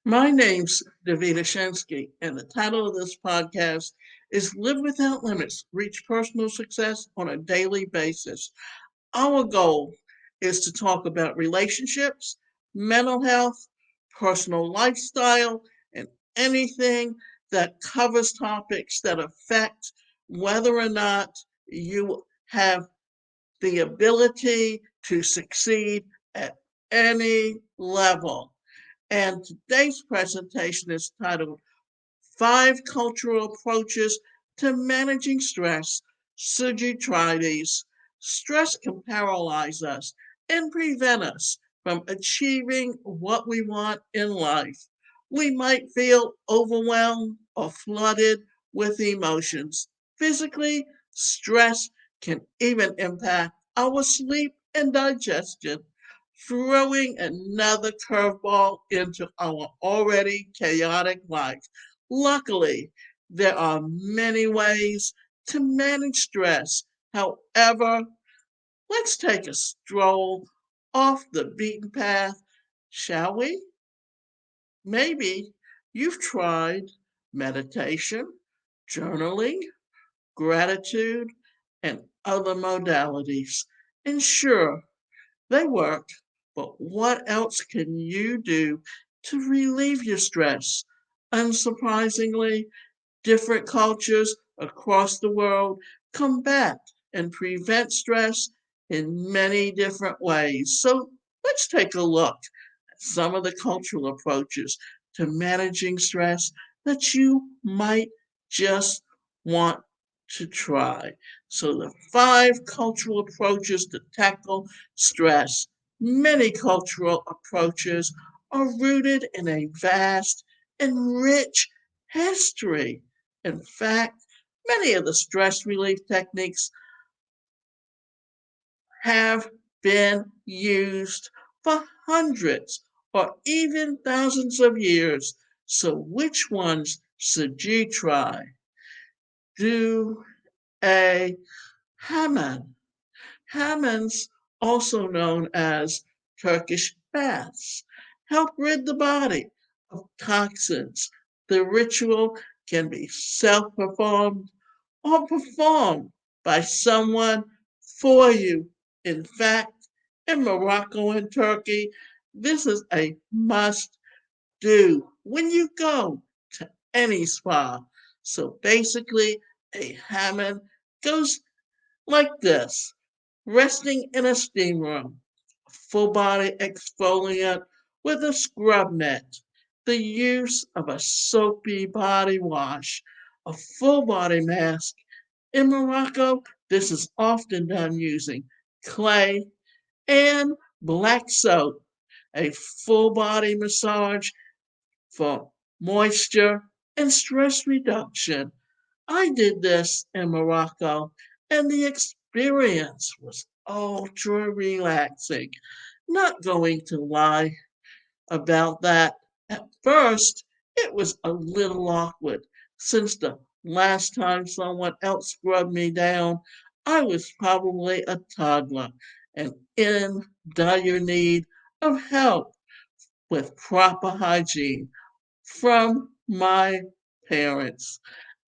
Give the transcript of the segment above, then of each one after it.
My name's Davida Shensky, and the title of this podcast is Live Without Limits, Reach Personal Success on a Daily Basis. Our goal is to talk about relationships, mental health, personal lifestyle, and anything that covers topics that affect whether or not you have the ability to succeed at any level. And today's presentation is titled Five Cultural Approaches to Managing Stress. Should you try these? Stress can paralyze us and prevent us from achieving what we want in life. We might feel overwhelmed or flooded with emotions. Physically, stress can even impact our sleep and digestion, throwing another curveball into our already chaotic life. Luckily, there are many ways to manage stress. However, let's take a stroll off the beaten path, shall we? Maybe you've tried meditation, journaling, gratitude, and other modalities. And sure, they work, but what else can you do to relieve your stress? Unsurprisingly, different cultures across the world combat and prevent stress in many different ways. So let's take a look at some of the cultural approaches to managing stress that you might just want to try. So, the five cultural approaches to tackle stress. Many cultural approaches are rooted in a vast and rich history. In fact, many of the stress relief techniques have been used for hundreds or even thousands of years. So, which ones should you try? Do a Hammam. Hammams, also known as Turkish baths, help rid the body of toxins. The ritual can be self performed or performed by someone for you. In fact, in Morocco and Turkey, this is a must do when you go to any spa. So basically, a Hammam goes like this: resting in a steam room, full body exfoliant with a scrub net, the use of a soapy body wash, a full body mask. In Morocco, this is often done using clay and black soap, a full body massage for moisture and stress reduction. I did this in Morocco, and the experience was ultra relaxing. Not going to lie about that. At first, it was a little awkward since the last time someone else scrubbed me down, I was probably a toddler and in dire need of help with proper hygiene from my parents.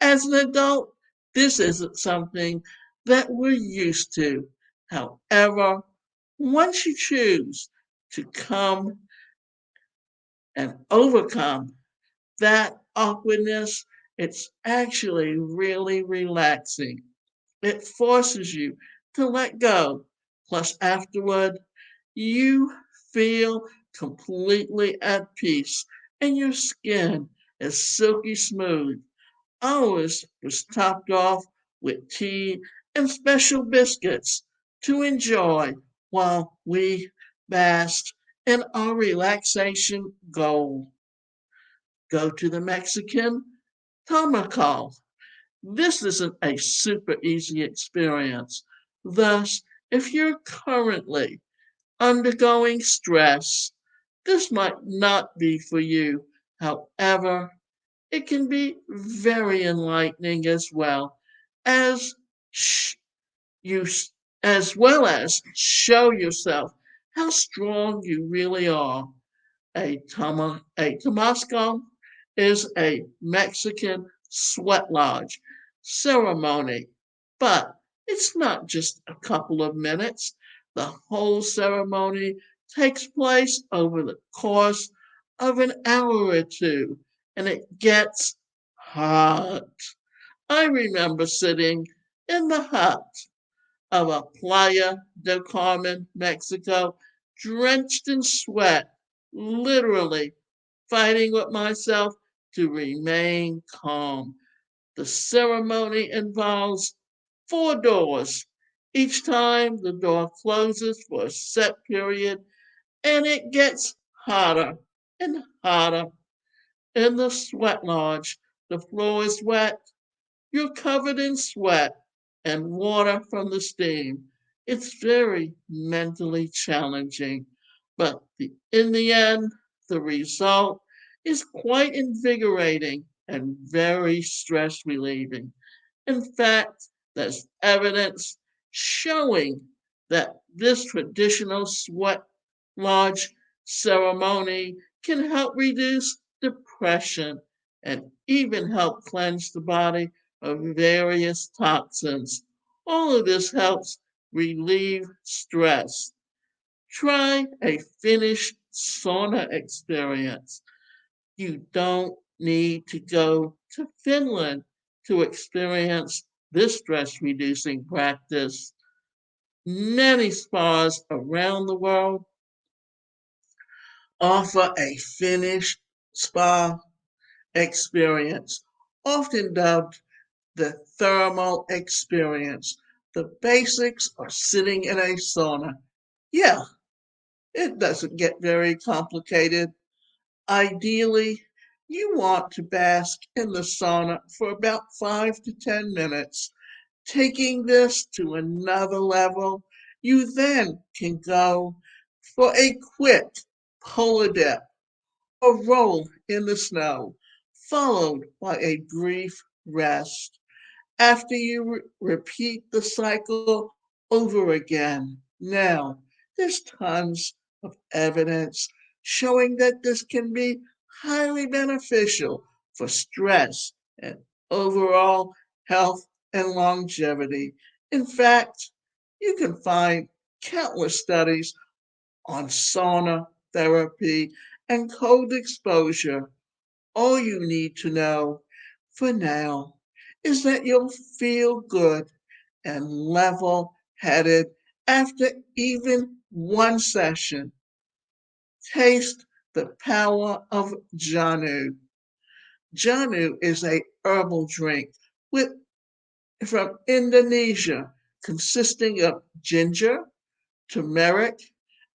As an adult, this isn't something that we're used to. However, once you choose to come and overcome that awkwardness, it's actually really relaxing. It forces you to let go. Plus, afterward, you feel completely at peace and your skin is silky smooth. Ours was topped off with tea and special biscuits to enjoy while we basked in our relaxation goal. Go to the Mexican Tomacall. This isn't a super easy experience. Thus, if you're currently undergoing stress, this might not be for you. However, it can be very enlightening as well as sh- you as well as show yourself how strong you really are. A Tabasco is a Mexican sweat lodge ceremony, but it's not just a couple of minutes. The whole ceremony takes place over the course of an hour or two, and it gets hot. I remember sitting in the hut of a Playa del Carmen, Mexico, drenched in sweat, literally fighting with myself to remain calm. The ceremony involves four doors. Each time the door closes for a set period, and it gets hotter and hotter. In the sweat lodge, the floor is wet, you're covered in sweat and water from the steam. It's very mentally challenging, but in the end, the result is quite invigorating and very stress relieving. In fact, there's evidence showing that this traditional sweat lodge ceremony can help reduce depression and even help cleanse the body of various toxins. All of this helps relieve stress. Try a Finnish sauna experience. You don't need to go to Finland to experience this stress reducing practice. Many spas around the world offer a Finnish spa experience, often dubbed the thermal experience. The basics are sitting in a sauna. Yeah, it doesn't get very complicated. Ideally, you want to bask in the sauna for about 5 to 10 minutes. Taking this to another level, you then can go for a quick polar dip or roll in the snow, followed by a brief rest. After you repeat the cycle over again. Now, there's tons of evidence showing that this can be highly beneficial for stress and overall health and longevity. In fact, you can find countless studies on sauna therapy and cold exposure. All you need to know for now is that you'll feel good and level headed after even one session. Taste the power of Janu. Janu is a herbal drink with from Indonesia consisting of ginger, turmeric,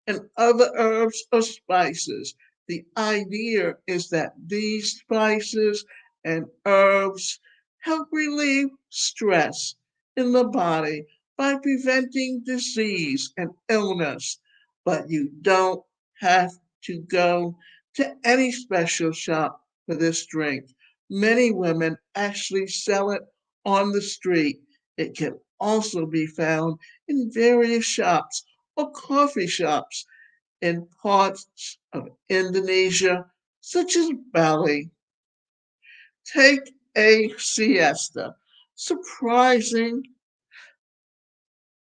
and other herbs or spices. The idea is that these spices and herbs help relieve stress in the body by preventing disease and illness. But you don't have to go to any special shop for this drink. Many women actually sell it on the street. It can also be found in various shops or coffee shops in parts of Indonesia, such as Bali. Take a siesta. Surprising,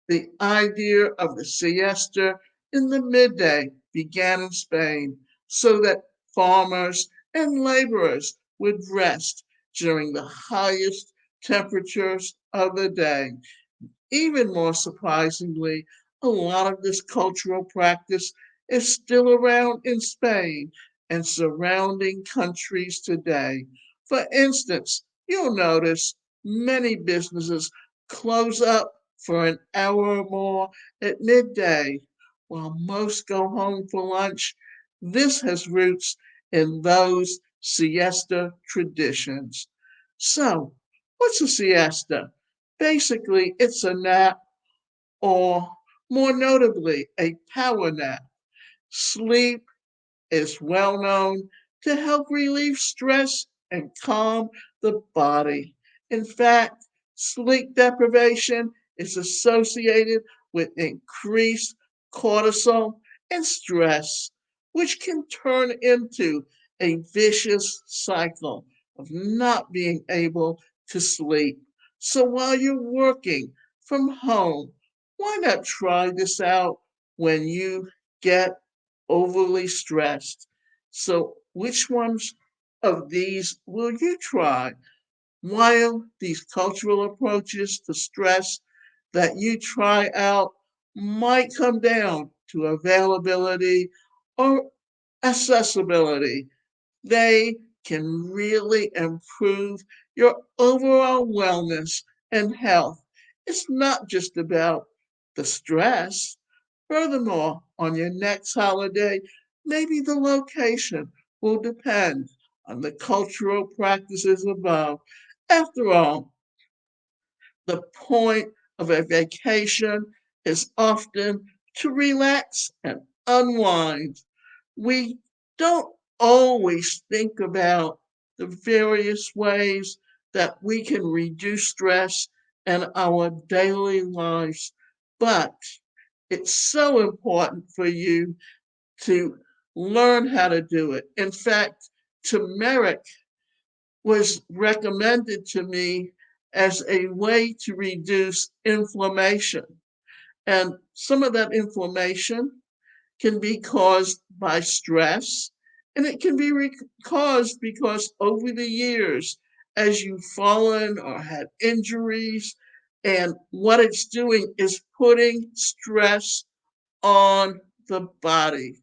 the idea of the siesta in the midday began in Spain so that farmers and laborers would rest during the highest temperatures of the day. Even more surprisingly, a lot of this cultural practice is still around in Spain and surrounding countries today. For instance, you'll notice many businesses close up for an hour or more at midday, while most go home for lunch. This has roots in those siesta traditions. So, what's a siesta? Basically, it's a nap, or more notably, a power nap. Sleep is well known to help relieve stress and calm the body. In fact, sleep deprivation is associated with increased cortisol and stress. which can turn into a vicious cycle of not being able to sleep. So while you're working from home, why not try this out when you get overly stressed? So, which ones of these will you try? While these cultural approaches to stress that you try out might come down to availability or accessibility, they can really improve your overall wellness and health. It's not just about the stress. Furthermore, on your next holiday, maybe the location will depend on the cultural practices above. After all, the point of a vacation is often to relax and unwind. We don't always think about the various ways that we can reduce stress in our daily lives, but it's so important for you to learn how to do it. In fact, turmeric was recommended to me as a way to reduce inflammation. And some of that inflammation can be caused by stress, and it can be caused because over the years, as you've fallen or had injuries, and what it's doing is putting stress on the body.